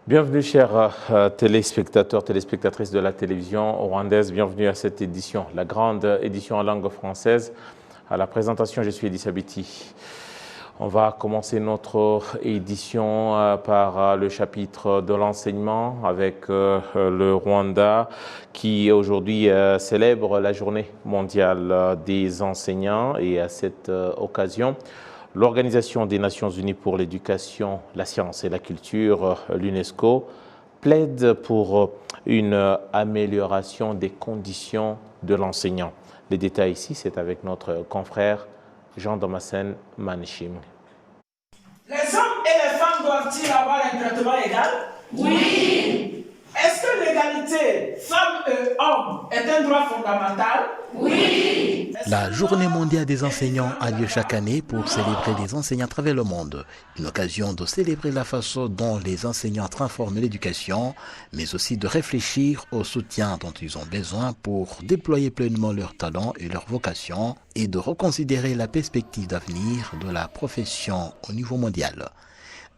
Bienvenue chers téléspectateurs, téléspectatrices de la télévision rwandaise, bienvenue à cette édition, la grande édition en langue française. À la présentation, je suis Edith Abiti. On va commencer notre édition par le chapitre de l'enseignement avec le Rwanda qui aujourd'hui célèbre la journée mondiale des enseignants et à cette occasion, l'Organisation des Nations Unies pour l'éducation, la science et la culture, l'UNESCO, plaide pour une amélioration des conditions de l'enseignant. Les détails ici, c'est avec notre confrère Jean Damascène Manichim. Les hommes et les femmes doivent-ils avoir un traitement égal? Oui. Est-ce que l'égalité femmes et hommes est un droit fondamental? Oui. La Journée mondiale des enseignants a lieu chaque année pour célébrer les enseignants à travers le monde. Une occasion de célébrer la façon dont les enseignants transforment l'éducation, mais aussi de réfléchir au soutien dont ils ont besoin pour déployer pleinement leurs talents et leur vocation et de reconsidérer la perspective d'avenir de la profession au niveau mondial.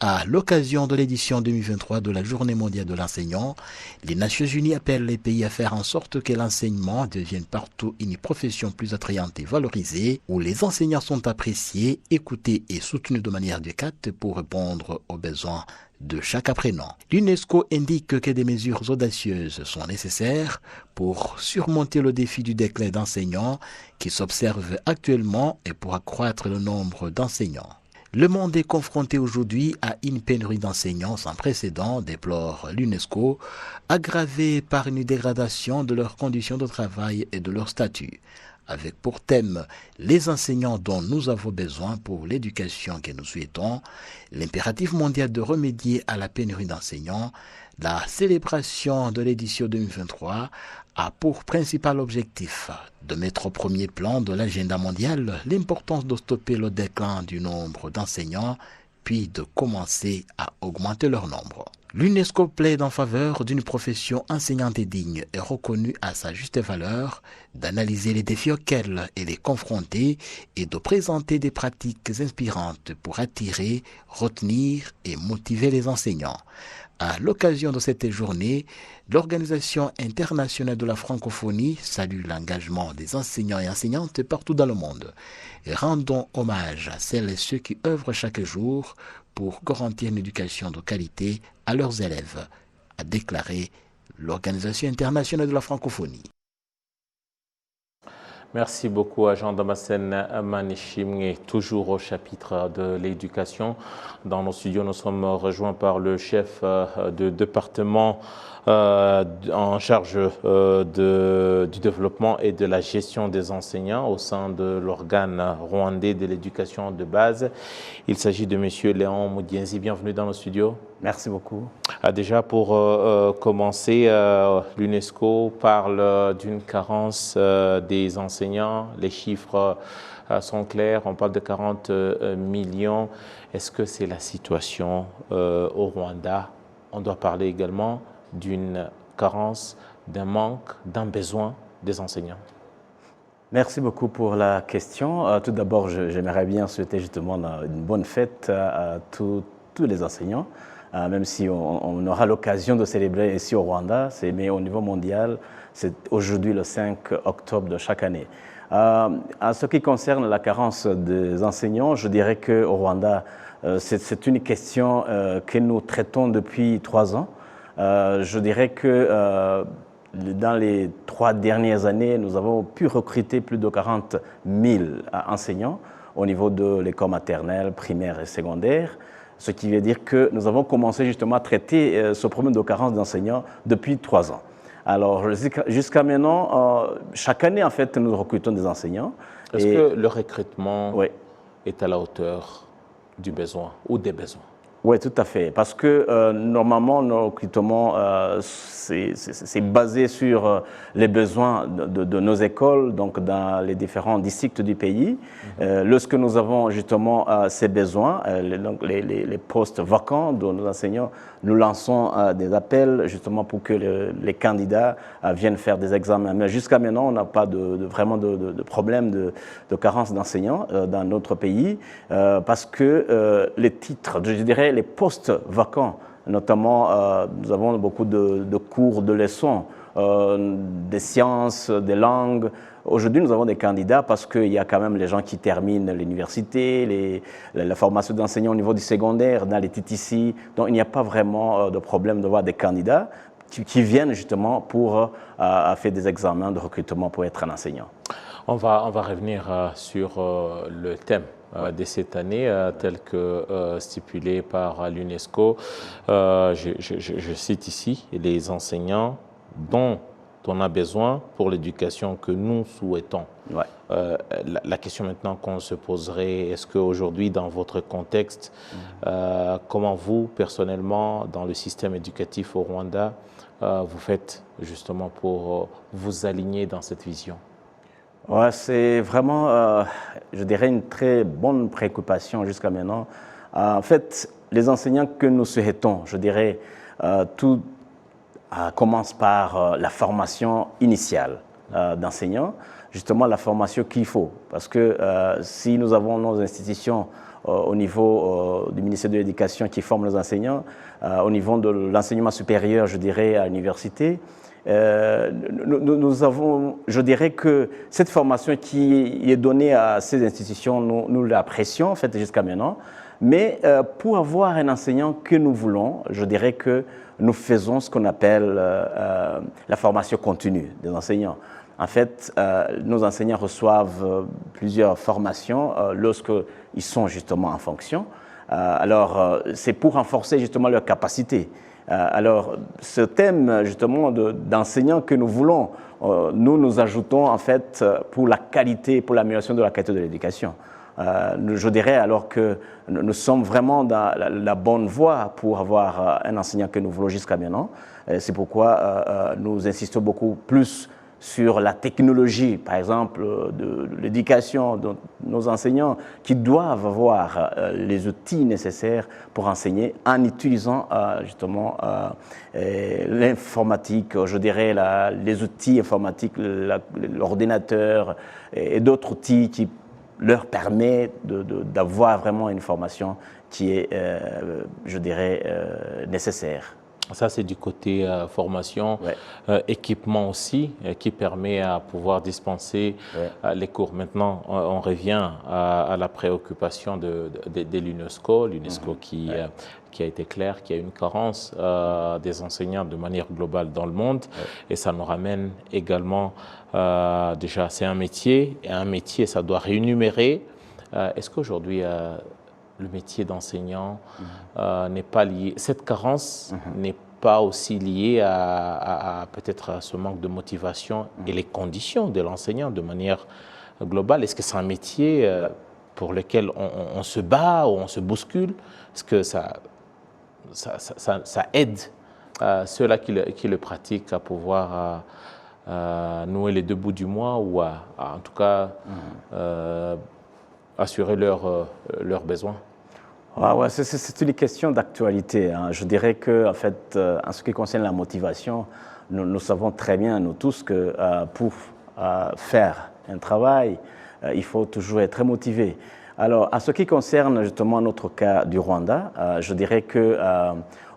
À l'occasion de l'édition 2023 de la Journée mondiale de l'enseignant, les Nations Unies appellent les pays à faire en sorte que l'enseignement devienne partout une profession plus attrayante et valorisée, où les enseignants sont appréciés, écoutés et soutenus de manière adéquate pour répondre aux besoins de chaque apprenant. L'UNESCO indique que des mesures audacieuses sont nécessaires pour surmonter le défi du déclin d'enseignants qui s'observe actuellement et pour accroître le nombre d'enseignants. Le monde est confronté aujourd'hui à une pénurie d'enseignants sans précédent, déplore l'UNESCO, aggravée par une dégradation de leurs conditions de travail et de leur statut, avec pour thème les enseignants dont nous avons besoin pour l'éducation que nous souhaitons, l'impératif mondial de remédier à la pénurie d'enseignants. La célébration de l'édition 2023 a pour principal objectif de mettre au premier plan de l'agenda mondial l'importance de stopper le déclin du nombre d'enseignants, puis de commencer à augmenter leur nombre. L'UNESCO plaide en faveur d'une profession enseignante et digne et reconnue à sa juste valeur, d'analyser les défis auxquels elle est confrontée et de présenter des pratiques inspirantes pour attirer, retenir et motiver les enseignants. À l'occasion de cette journée, l'Organisation internationale de la francophonie salue l'engagement des enseignants et enseignantes partout dans le monde. Et rendons hommage à celles et ceux qui œuvrent chaque jour pour garantir une éducation de qualité à leurs élèves, a déclaré l'Organisation internationale de la francophonie. Merci beaucoup à Jean Damascène Manichim et toujours au chapitre de l'éducation. Dans nos studios, nous sommes rejoints par le chef de département en charge du développement et de la gestion des enseignants au sein de l'organe rwandais de l'éducation de base. Il s'agit de M. Léon Moudienzi. Bienvenue dans nos studios. Merci beaucoup. Déjà pour commencer, l'UNESCO parle d'une carence des enseignants. Les chiffres sont clairs, on parle de 40 millions. Est-ce que c'est la situation au Rwanda? On doit parler également d'une carence, d'un manque, d'un besoin des enseignants. Merci beaucoup pour la question. Tout d'abord, j'aimerais bien souhaiter justement une bonne fête à tous les enseignants. Même si on aura l'occasion de célébrer ici au Rwanda, mais au niveau mondial, c'est aujourd'hui le 5 octobre de chaque année. En ce qui concerne la carence des enseignants, je dirais qu'au Rwanda, c'est une question que nous traitons depuis 3 ans. Je dirais que dans les 3 dernières années, nous avons pu recruter plus de 40 000 enseignants au niveau de l'école maternelle, primaire et secondaire. Ce qui veut dire que nous avons commencé justement à traiter ce problème de carence d'enseignants depuis 3 ans. Alors, jusqu'à maintenant, chaque année, en fait, nous recrutons des enseignants. Est-ce que le recrutement est à la hauteur du besoin ou des besoins? Oui, tout à fait. Parce que normalement, nos recrutements, c'est basé sur les besoins de nos écoles, donc dans les différents districts du pays. Lorsque nous avons justement ces besoins, les postes vacants de nos enseignants, nous lançons des appels justement pour que les candidats viennent faire des examens. Mais jusqu'à maintenant, on n'a pas vraiment de problème de carence d'enseignants dans notre pays parce que les titres, je dirais, les postes vacants Notamment, nous avons beaucoup de cours, de leçons, des sciences, des langues. Aujourd'hui, nous avons des candidats parce qu'il y a quand même les gens qui terminent l'université, la formation d'enseignants au niveau du secondaire, dans les TTC. Donc, il n'y a pas vraiment de problème d'avoir des candidats qui viennent justement pour faire des examens de recrutement pour être un enseignant. On va revenir sur le thème de cette année, tel que stipulé par l'UNESCO. Je cite ici les enseignants dont on a besoin pour l'éducation que nous souhaitons. Ouais. La question maintenant qu'on se poserait, est-ce qu'aujourd'hui, dans votre contexte, comment vous, personnellement, dans le système éducatif au Rwanda, vous faites justement pour vous aligner dans cette vision? Ouais, c'est vraiment, je dirais, une très bonne préoccupation jusqu'à maintenant. En fait, les enseignants que nous souhaitons, je dirais, tout commence par la formation initiale d'enseignants, justement la formation qu'il faut. Parce que si nous avons nos institutions au niveau du ministère de l'Éducation qui forment les enseignants, au niveau de l'enseignement supérieur, je dirais, à l'université, nous avons, je dirais que cette formation qui est donnée à ces institutions, nous l'apprécions en fait jusqu'à maintenant, mais pour avoir un enseignant que nous voulons, je dirais que nous faisons ce qu'on appelle la formation continue des enseignants. En fait, nos enseignants reçoivent plusieurs formations lorsqu'ils sont justement en fonction. Alors, c'est pour renforcer justement leur capacité. Alors, ce thème justement d'enseignants que nous voulons, nous ajoutons en fait pour la qualité, pour l'amélioration de la qualité de l'éducation. Je dirais alors que nous sommes vraiment dans la bonne voie pour avoir un enseignant que nous voulons jusqu'à maintenant. C'est pourquoi nous insistons beaucoup plus sur la technologie, par exemple, de l'éducation de nos enseignants qui doivent avoir les outils nécessaires pour enseigner en utilisant justement l'informatique, je dirais les outils informatiques, l'ordinateur et d'autres outils qui leur permettent d'avoir vraiment une formation qui est, je dirais, nécessaire. Ça, c'est du côté formation, ouais. Équipement aussi, qui permet à pouvoir dispenser les cours. Maintenant, on revient à la préoccupation de l'UNESCO, qui a été clair qu'il y a une carence des enseignants de manière globale dans le monde. Et ça nous ramène également, déjà, c'est un métier, et un métier, ça doit rémunérer. Est-ce qu'aujourd'hui, le métier d'enseignant n'est pas lié, cette carence n'est pas aussi liée à peut-être à ce manque de motivation et les conditions de l'enseignant de manière globale? Est-ce que c'est un métier pour lequel on se bat ou on se bouscule? Est-ce que ça aide ceux-là qui le pratiquent à pouvoir nouer les deux bouts du mois ou en tout cas assurer leurs besoins? Ouais, c'est une question d'actualité. Hein. Je dirais que, en fait, en ce qui concerne la motivation, nous savons très bien, nous tous, que pour faire un travail, il faut toujours être très motivé. Alors, en ce qui concerne justement notre cas du Rwanda, je dirais que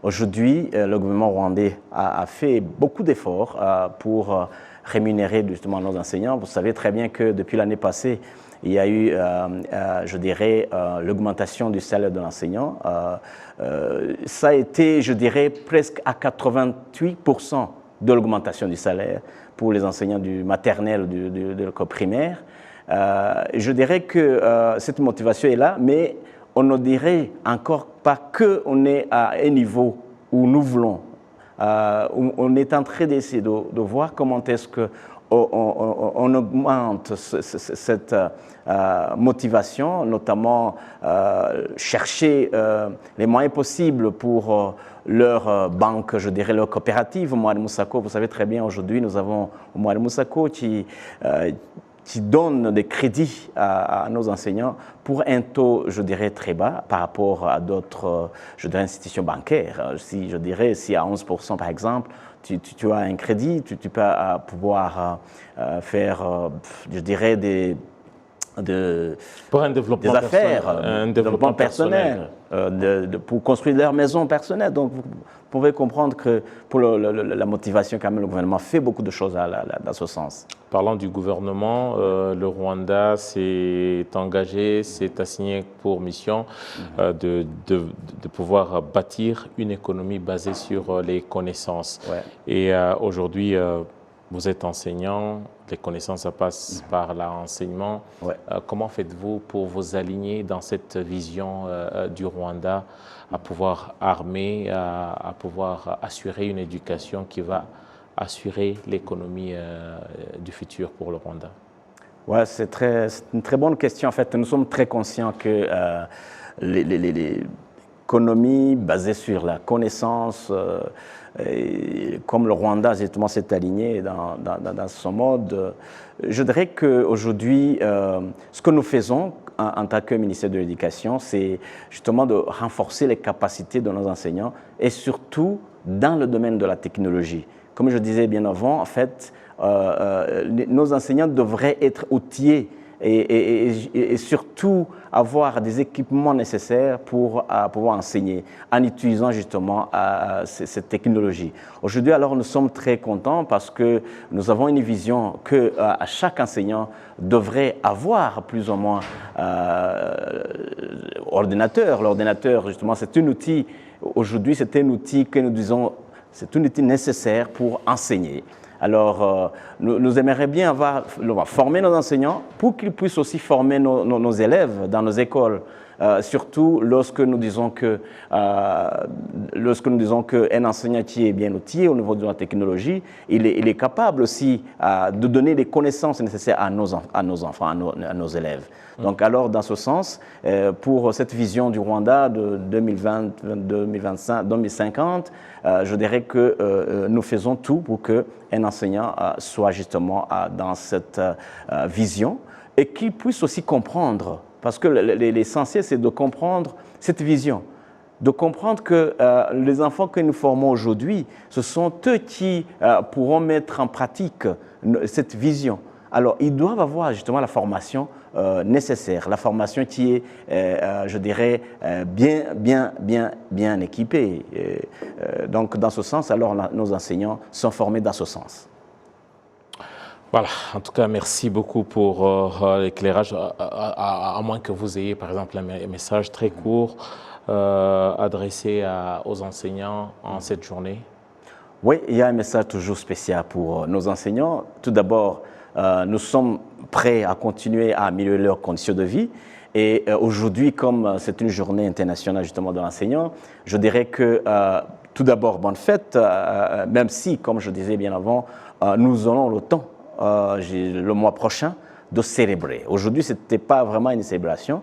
aujourd'hui, le gouvernement rwandais a fait beaucoup d'efforts pour rémunérer justement nos enseignants. Vous savez très bien que depuis l'année passée, il y a eu, je dirais, l'augmentation du salaire de l'enseignant. Ça a été, je dirais, presque à 88% de l'augmentation du salaire pour les enseignants du maternel, de l'école primaire. Je dirais que cette motivation est là, mais on ne dirait encore pas qu'on est à un niveau où nous voulons. On est en train d'essayer de voir comment est-ce que on augmente cette motivation, notamment chercher les moyens possibles pour leur banque, je dirais leur coopérative, Mwalimu Sacco. Vous savez très bien, aujourd'hui, nous avons Mwalimu Sacco qui donne des crédits à nos enseignants pour un taux, je dirais, très bas par rapport à d'autres, je dirais, institutions bancaires. Si à 11% par exemple, tu as un crédit, tu peux pouvoir faire, je dirais, pour un développement des affaires, personnel, un développement personnel, pour construire leur maison personnelle. Donc, vous pouvez comprendre que pour la motivation, quand même, le gouvernement fait beaucoup de choses dans ce sens. Parlant du gouvernement, le Rwanda s'est engagé, s'est assigné pour mission de pouvoir bâtir une économie basée sur les connaissances. Ouais. Et aujourd'hui, vous êtes enseignant, les connaissances, ça passe par l'enseignement. Ouais. Comment faites-vous pour vous aligner dans cette vision du Rwanda à pouvoir armer, à pouvoir assurer une éducation qui va assurer l'économie du futur pour le Rwanda? Ouais, c'est une très bonne question. En fait, nous sommes très conscients que l'économie basée sur la connaissance, et comme le Rwanda justement s'est aligné dans son mode, je dirais qu'aujourd'hui, ce que nous faisons en tant que ministère de l'Éducation, c'est justement de renforcer les capacités de nos enseignants et surtout dans le domaine de la technologie. Comme je disais bien avant, en fait, nos enseignants devraient être outillés et surtout avoir des équipements nécessaires pour pouvoir enseigner en utilisant justement cette technologie. Aujourd'hui, alors, nous sommes très contents parce que nous avons une vision que chaque enseignant devrait avoir plus ou moins ordinateur. L'ordinateur, justement, c'est un outil. Aujourd'hui, c'est un outil que nous disons, c'est un outil nécessaire pour enseigner. Alors, nous aimerions bien former nos enseignants pour qu'ils puissent aussi former nos élèves dans nos écoles. Surtout lorsque nous disons qu'un enseignant qui est bien outillé au niveau de la technologie, il est capable aussi de donner les connaissances nécessaires à nos enfants, à nos élèves. Donc alors, dans ce sens, pour cette vision du Rwanda de 2020, 2025, 2050, je dirais que nous faisons tout pour qu'un enseignant soit justement dans cette vision et qu'il puisse aussi comprendre, parce que l'essentiel c'est de comprendre cette vision, de comprendre que les enfants que nous formons aujourd'hui, ce sont eux qui pourront mettre en pratique cette vision. Alors, ils doivent avoir justement la formation nécessaire, la formation qui est, je dirais, bien équipée. Donc, dans ce sens, alors, nos enseignants sont formés dans ce sens. Voilà, en tout cas, merci beaucoup pour l'éclairage, à moins que vous ayez, par exemple, un message très court adressé aux enseignants en cette journée. Oui, il y a un message toujours spécial pour nos enseignants. Tout d'abord, nous sommes prêts à continuer à améliorer leurs conditions de vie. Et aujourd'hui, comme c'est une journée internationale justement de l'enseignant, je dirais que tout d'abord, bonne fête, même si, comme je disais bien avant, nous aurons le temps, le mois prochain, de célébrer. Aujourd'hui, ce n'était pas vraiment une célébration.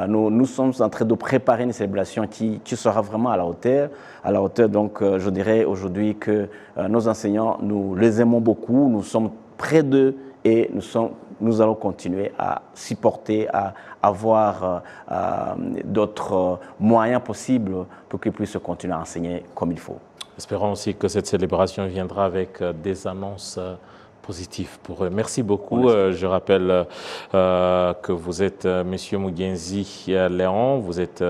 Nous sommes en train de préparer une célébration qui sera vraiment à la hauteur. Donc, je dirais aujourd'hui que nos enseignants, nous les aimons beaucoup, nous sommes près d'eux et nous allons continuer à supporter, à avoir d'autres moyens possibles pour qu'ils puissent continuer à enseigner comme il faut. Espérons aussi que cette célébration viendra avec des annonces positif pour eux. Merci beaucoup. Je rappelle que vous êtes Monsieur Mugenzi Léon, vous êtes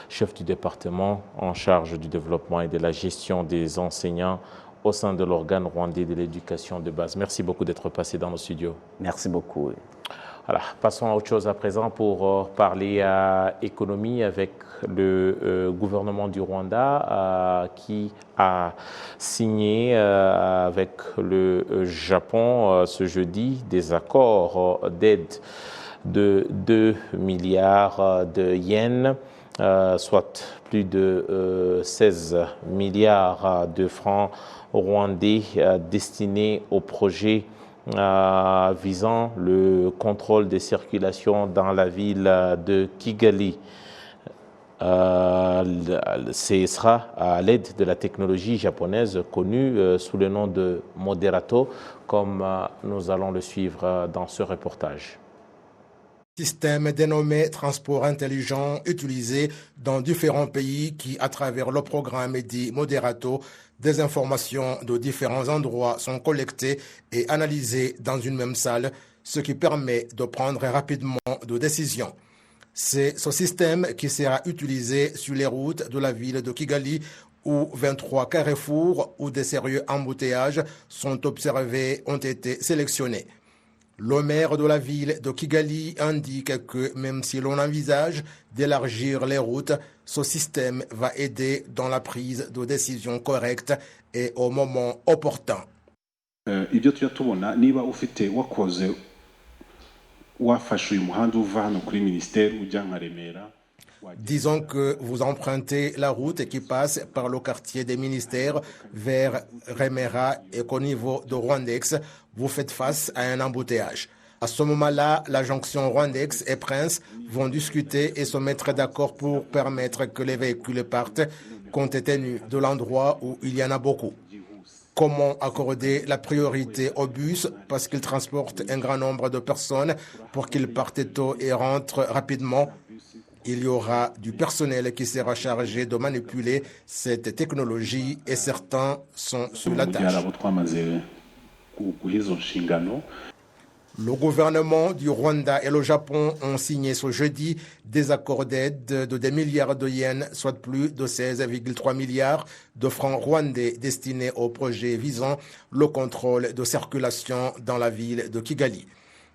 chef du département en charge du développement et de la gestion des enseignants au sein de l'organe rwandais de l'éducation de base. Merci beaucoup d'être passé dans nos studios. Merci beaucoup. Voilà, passons à autre chose à présent pour parler économie avec le gouvernement du Rwanda qui a signé avec le Japon ce jeudi des accords d'aide de 2 milliards de yens, soit plus de 16 milliards de francs rwandais destinés au projet visant le contrôle des circulations dans la ville de Kigali. Ce sera à l'aide de la technologie japonaise connue sous le nom de Moderato, comme nous allons le suivre dans ce reportage. Système dénommé transport intelligent utilisé dans différents pays qui, à travers le programme dit Moderato, des informations de différents endroits sont collectées et analysées dans une même salle. ce qui permet de prendre rapidement des décisions. C'est ce système qui sera utilisé sur les routes de la ville de Kigali où 23 carrefours où des sérieux embouteillages sont observés ont été sélectionnés. Le maire de la ville de Kigali indique que même si l'on envisage d'élargir les routes, ce système va aider dans la prise de décisions correctes et au moment opportun. Ibyo tujya tubona niba ufite wakoze wafashe uyu muhanda uva hano kuri ministère ujya nka Remera. Disons que vous empruntez la route qui passe par le quartier des ministères vers Remera et qu'au niveau de Rwandex, vous faites face à un embouteillage. À ce moment-là, la jonction Rwandex et Prince vont discuter et se mettre d'accord pour permettre que les véhicules partent compte tenu de l'endroit où il y en a beaucoup. Comment accorder la priorité aux bus parce qu'ils transportent un grand nombre de personnes pour qu'ils partent tôt et rentrent rapidement? Il y aura du personnel qui sera chargé de manipuler cette technologie et certains sont sur la tâche. Le gouvernement du Rwanda et le Japon ont signé ce jeudi des accords d'aide de des milliards de yens, soit plus de 16,3 milliards de francs rwandais destinés au projet visant le contrôle de circulation dans la ville de Kigali.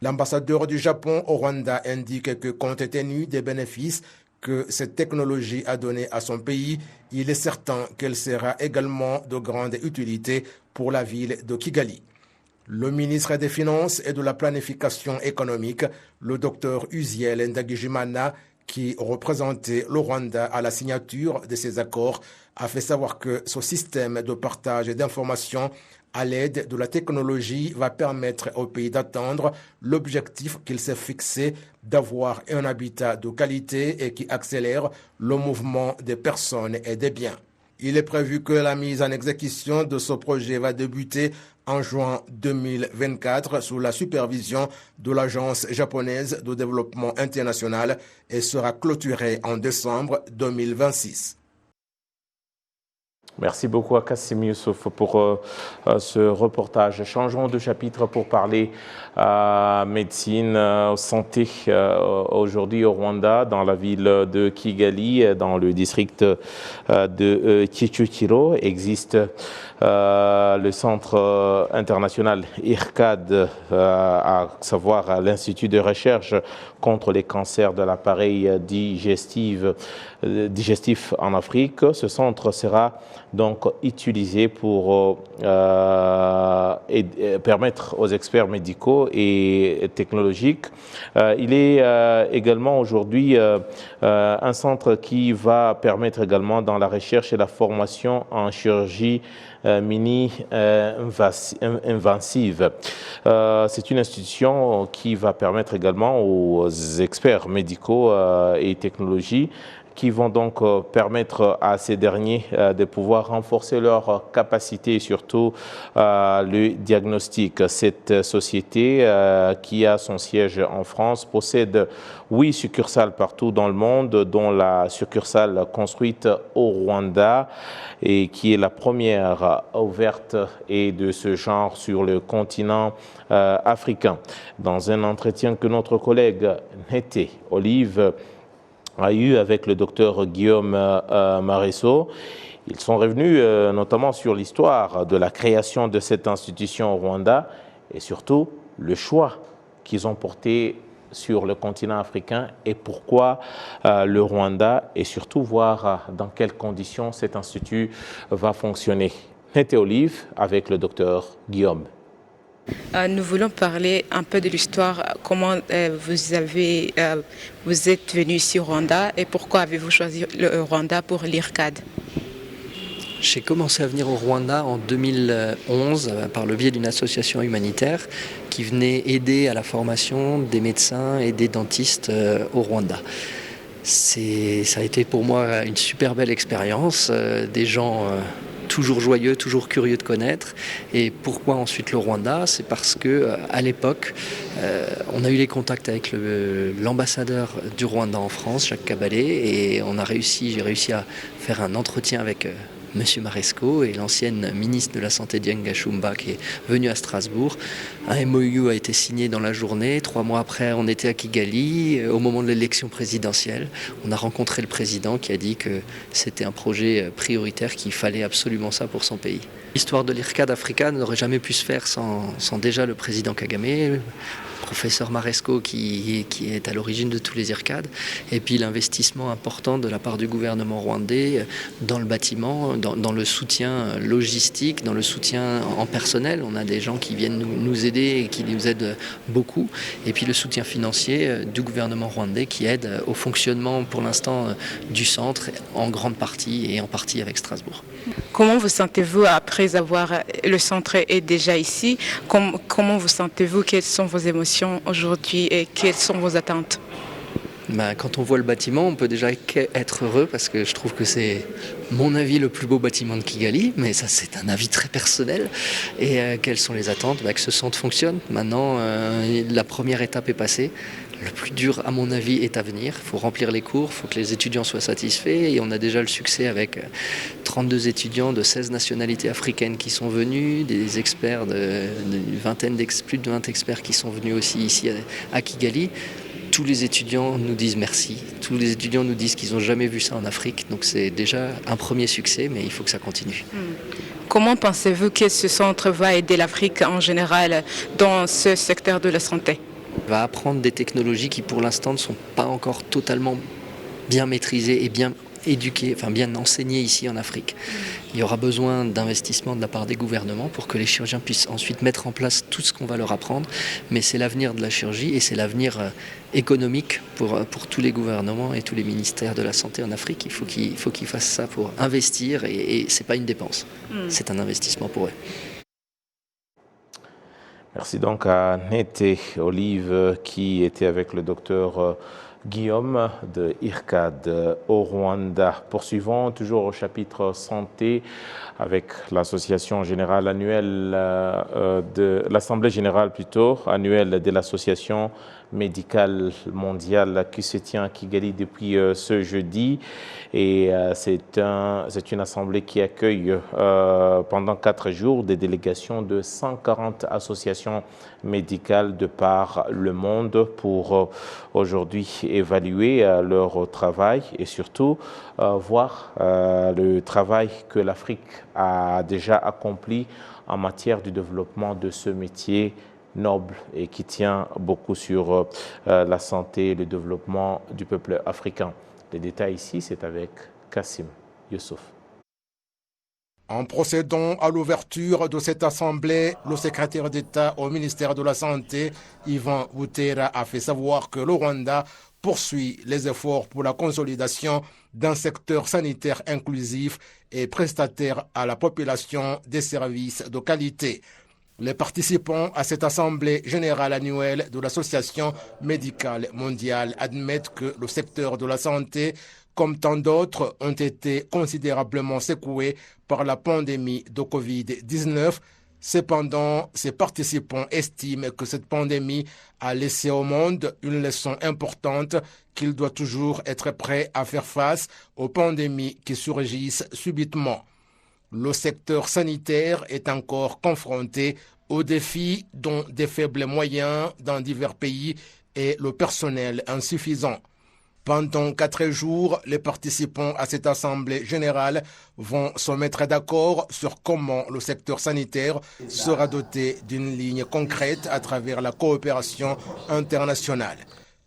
L'ambassadeur du Japon au Rwanda indique que compte tenu des bénéfices que cette technologie a donné à son pays, il est certain qu'elle sera également de grande utilité pour la ville de Kigali. Le ministre des Finances et de la Planification économique, le docteur Uziel Ndagijimana, qui représentait le Rwanda à la signature de ces accords, a fait savoir que ce système de partage d'informations à l'aide de la technologie va permettre au pays d'atteindre l'objectif qu'il s'est fixé d'avoir un habitat de qualité et qui accélère le mouvement des personnes et des biens. Il est prévu que la mise en exécution de ce projet va débuter en juin 2024 sous la supervision de l'Agence japonaise de développement international et sera clôturée en décembre 2026. Merci beaucoup à Kassim Youssouf pour ce reportage. Changeons de chapitre pour parler médecine, santé. Aujourd'hui au Rwanda, dans la ville de Kigali, dans le district de Kicukiro, existe le centre international IRCAD, à savoir l'Institut de recherche contre les cancers de l'appareil digestif en Afrique. Ce centre sera donc utilisé pour permettre aux experts médicaux et technologiques. Il est également aujourd'hui un centre qui va permettre également dans la recherche et la formation en chirurgie mini-invasive. C'est une institution qui va permettre également aux experts médicaux et technologies qui vont donc permettre à ces derniers de pouvoir renforcer leur capacité et surtout le diagnostic. Cette société qui a son siège en France possède 8 succursales partout dans le monde, dont la succursale construite au Rwanda et qui est la première ouverte et de ce genre sur le continent africain. Dans un entretien que notre collègue Nete Olive a eu avec le docteur Guillaume Maresso, ils sont revenus notamment sur l'histoire de la création de cette institution au Rwanda et surtout le choix qu'ils ont porté sur le continent africain et pourquoi le Rwanda et surtout voir dans quelles conditions cet institut va fonctionner. Nete Olive avec le docteur Guillaume. Nous voulons parler un peu de l'histoire, comment vous êtes venu ici au Rwanda et pourquoi avez-vous choisi le Rwanda pour l'IRCAD? J'ai commencé à venir au Rwanda en 2011 par le biais d'une association humanitaire qui venait aider à la formation des médecins et des dentistes au Rwanda. Ça a été pour moi une super belle expérience, des gens toujours joyeux, toujours curieux de connaître. Et pourquoi ensuite le Rwanda? C'est parce que à l'époque, on a eu les contacts avec l'ambassadeur du Rwanda en France, Jacques Kabalé, et j'ai réussi à faire un entretien avec M. Maresco et l'ancienne ministre de la Santé Dieng Gashumba qui est venue à Strasbourg. Un MOU a été signé dans la journée. 3 mois après, on était à Kigali, au moment de l'élection présidentielle. On a rencontré le président qui a dit que c'était un projet prioritaire, qu'il fallait absolument ça pour son pays. L'histoire de l'IRCAD Africa n'aurait jamais pu se faire sans déjà le président Kagame, le professeur Maresco qui est à l'origine de tous les IRCAD, et puis l'investissement important de la part du gouvernement rwandais dans le bâtiment, dans le soutien logistique, dans le soutien en personnel. On a des gens qui viennent nous aider et qui nous aident beaucoup, et puis le soutien financier du gouvernement rwandais qui aide au fonctionnement pour l'instant du centre en grande partie et en partie avec Strasbourg. Comment vous sentez-vous après avoir... Le centre est déjà ici. Comment vous sentez-vous? Quelles sont vos émotions aujourd'hui et quelles sont vos attentes? Quand on voit le bâtiment, on peut déjà être heureux parce que je trouve que c'est, mon avis, le plus beau bâtiment de Kigali, mais ça c'est un avis très personnel. Et quelles sont les attentes? Que ce centre fonctionne. Maintenant, la première étape est passée. Le plus dur, à mon avis, est à venir. Il faut remplir les cours, il faut que les étudiants soient satisfaits. Et on a déjà le succès avec 32 étudiants de 16 nationalités africaines qui sont venus, des experts, plus de 20 experts qui sont venus aussi ici à Kigali. Tous les étudiants nous disent merci. Tous les étudiants nous disent qu'ils n'ont jamais vu ça en Afrique. Donc c'est déjà un premier succès, mais il faut que ça continue. Comment pensez-vous que ce centre va aider l'Afrique en général dans ce secteur de la santé? On va apprendre des technologies qui pour l'instant ne sont pas encore totalement bien maîtrisées et bien éduquées, bien enseignées ici en Afrique. Il y aura besoin d'investissements de la part des gouvernements pour que les chirurgiens puissent ensuite mettre en place tout ce qu'on va leur apprendre. Mais c'est l'avenir de la chirurgie et c'est l'avenir économique pour tous les gouvernements et tous les ministères de la santé en Afrique. Il faut qu'ils fassent ça pour investir et ce n'est pas une dépense, c'est un investissement pour eux. Merci donc à Nété Olive qui était avec le docteur Guillaume de IRCAD au Rwanda. Poursuivons toujours au chapitre santé avec l'association générale annuelle de l'Assemblée générale annuelle de l'association médicale mondiale qui se tient à Kigali depuis ce jeudi. Et c'est une assemblée qui accueille pendant 4 jours des délégations de 140 associations médicales de par le monde pour aujourd'hui évaluer leur travail et surtout voir le travail que l'Afrique a déjà accompli en matière du développement de ce métier noble et qui tient beaucoup sur la santé et le développement du peuple africain. Les détails ici, c'est avec Kassim Youssouf. En procédant à l'ouverture de cette assemblée, le secrétaire d'État au ministère de la Santé, Ivan Butera, a fait savoir que le Rwanda poursuit les efforts pour la consolidation d'un secteur sanitaire inclusif et prestataire à la population des services de qualité. Les participants à cette assemblée générale annuelle de l'Association médicale mondiale admettent que le secteur de la santé, comme tant d'autres, ont été considérablement secoués par la pandémie de Covid-19. Cependant, ces participants estiment que cette pandémie a laissé au monde une leçon importante qu'il doit toujours être prêt à faire face aux pandémies qui surgissent subitement. Le secteur sanitaire est encore confronté aux défis dont des faibles moyens dans divers pays et le personnel insuffisant. Pendant 4 jours, les participants à cette assemblée générale vont se mettre d'accord sur comment le secteur sanitaire sera doté d'une ligne concrète à travers la coopération internationale.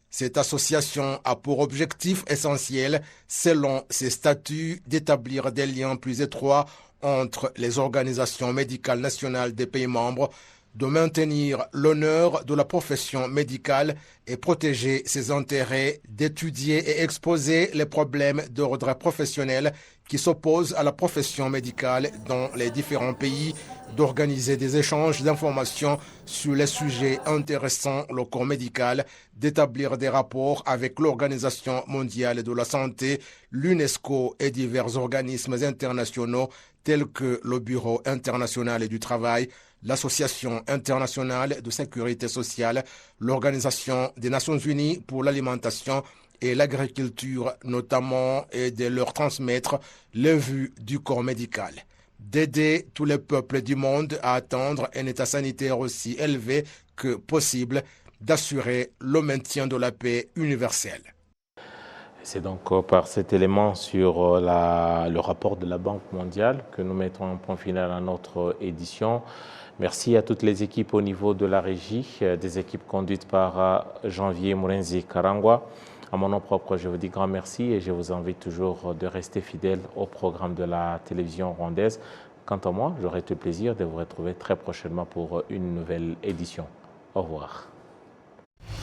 Cette association a pour objectif essentiel, selon ses statuts, d'établir des liens plus étroits entre les organisations médicales nationales des pays membres, de maintenir l'honneur de la profession médicale et protéger ses intérêts, d'étudier et exposer les problèmes d'ordre professionnel qui s'opposent à la profession médicale dans les différents pays, d'organiser des échanges d'informations sur les sujets intéressant le corps médical, d'établir des rapports avec l'Organisation mondiale de la santé, l'UNESCO et divers organismes internationaux tels que le Bureau international du travail, l'Association internationale de sécurité sociale, l'Organisation des Nations unies pour l'alimentation et l'agriculture notamment, et de leur transmettre les vues du corps médical. D'aider tous les peuples du monde à atteindre un état sanitaire aussi élevé que possible, d'assurer le maintien de la paix universelle. C'est donc par cet élément sur le rapport de la Banque mondiale que nous mettons un point final à notre édition. Merci à toutes les équipes au niveau de la régie, des équipes conduites par Janvier Mourenzi Karangwa. À mon nom propre, je vous dis grand merci et je vous invite toujours de rester fidèle au programme de la télévision rwandaise. Quant à moi, j'aurai le plaisir de vous retrouver très prochainement pour une nouvelle édition. Au revoir.